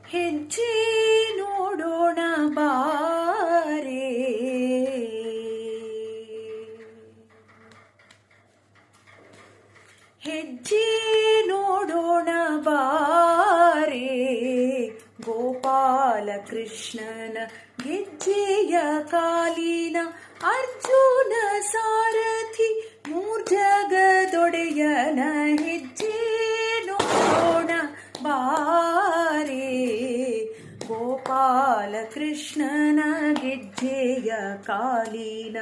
ಹೆಜ್ಜೆ ನೋಡೋಣ ಬಾರೆ. ಹೆಜ್ಜೆ ನೋಡೋಣ ಬಾರೆ, ಗೋಪಾಲ ಕೃಷ್ಣನ ಗೆಜ್ಜೆಯ ಕಾಲಿನ ಅರ್ಜುನ ಸಾರಥಿ ಮೂರ್ಜಗದೊಡೆಯನ ಹೆಜ್ಜೆ ನೋಡೋಣ ಬಾರೆ. ಗೋಪಾಲ ಕೃಷ್ಣನ ಗೆಜ್ಜೆಯ ಕಾಲಿನ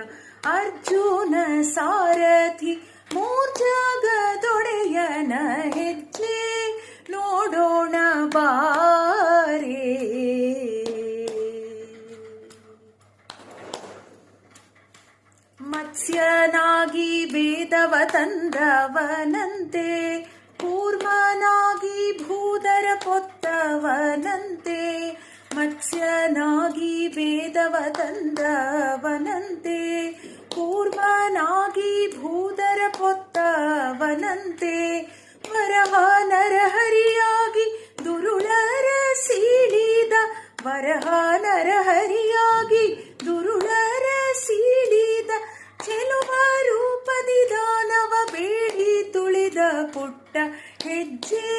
ಅರ್ಜುನ ಸಾರಥಿ ಮೂರ್ಜಗದೊಡೆಯನ ಹೆಜ್ಜೆ ನೋಡೋಣ ಬಾರೆ. ಮತ್ಸ್ಯನಾಗಿ ವೇದವ ತಂದವನಂತೆ, ಕೂರ್ಮನಾಗಿ ಭೂಧರ ಪೊತ್ತವನಂತೆ. ಮತ್ಸ್ಯನಾಗಿ ವೇದವ ತಂದವನಂತೆ, ಕೂರ್ಮನಾಗಿ ಭೂಧರ ಪೊತ್ತವನಂತೆ. ವರಹ ನರಹರಿಯಾಗಿ ದುರುಳರ ಸೀಳಿದ, ವರಹ ನರಹರಿಯಾಗಿ ದುರುಳರ ಸೀಳಿದ. ಚೆಲುವ ರೂಪದಿ ದಾನವ ಬೇಡಿ ತುಳಿದ ಪುಟ್ಟ ಹೆಜ್ಜೆ,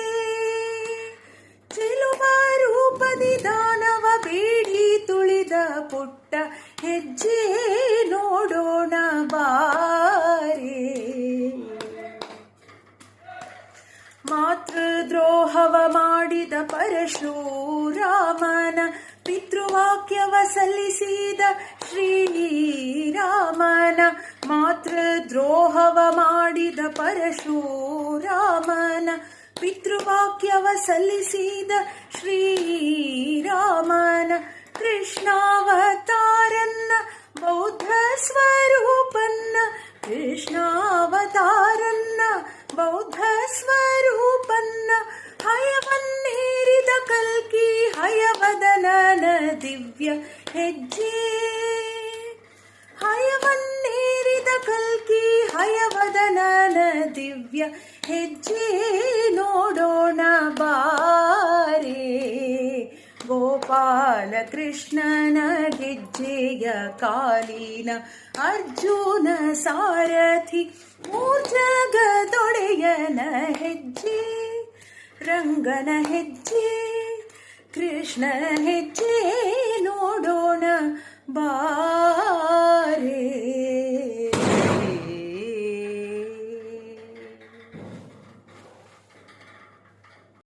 ಚೆಲುವ ರೂಪದಿ ದಾನವ ಬೇಡಿ ತುಳಿದ ಪುಟ್ಟ ಹೆಜ್ಜೆ ನೋಡೋಣ ಬಾರೆ. ಮಾತೃದ್ರೋಹವ ಮಾಡಿದ ಪರಶುರಾಮನ ಪಿತೃವಾಕ್ಯವ ಸಲ್ಲಿಸಿದ ಶ್ರೀರಾಮನ. ಮಾತೃದ್ರೋಹವ ಮಾಡಿದ ಪರಶುರಾಮನ ಪಿತೃವಾಕ್ಯವ ಸಲ್ಲಿಸಿದ ಶ್ರೀರಾಮನ. ಕೃಷ್ಣಾವತಾರನ್ನ ಬೌದ್ಧ ಸ್ವರೂಪನ್ನ, ಕೃಷ್ಣಾವತಾರನ್ನ ಬೌದ್ಧ ಸ್ವರೂಪನ್ನ. ಹಯವನ್ನೇರಿದ ಕಲ್ಕಿ ಹಯವದನನ ದಿವ್ಯ ಹೆಜ್ಜೆ, ಹಯವನ್ನೇರಿದ ಕಲ್ಕಿ ಹಯವದನನ ದಿವ್ಯ ಹೆಜ್ಜೆ ನೋಡೋಣ ಬಾರೆ. ಗೋಪಾಲ ಕೃಷ್ಣನ ಗೆಜ್ಜೆಯ ಕಾಲಿನ ಅರ್ಜುನ ಸಾರಥಿ ಮೂರ್ಜಗದೊಡೆಯನ ಹೆಜ್ಜೆ, ರಂಗನ ಹೆಜ್ಜೆ, ಕೃಷ್ಣನ ಹೆಜ್ಜೆ ನೋಡೋಣ ಬಾರೆ.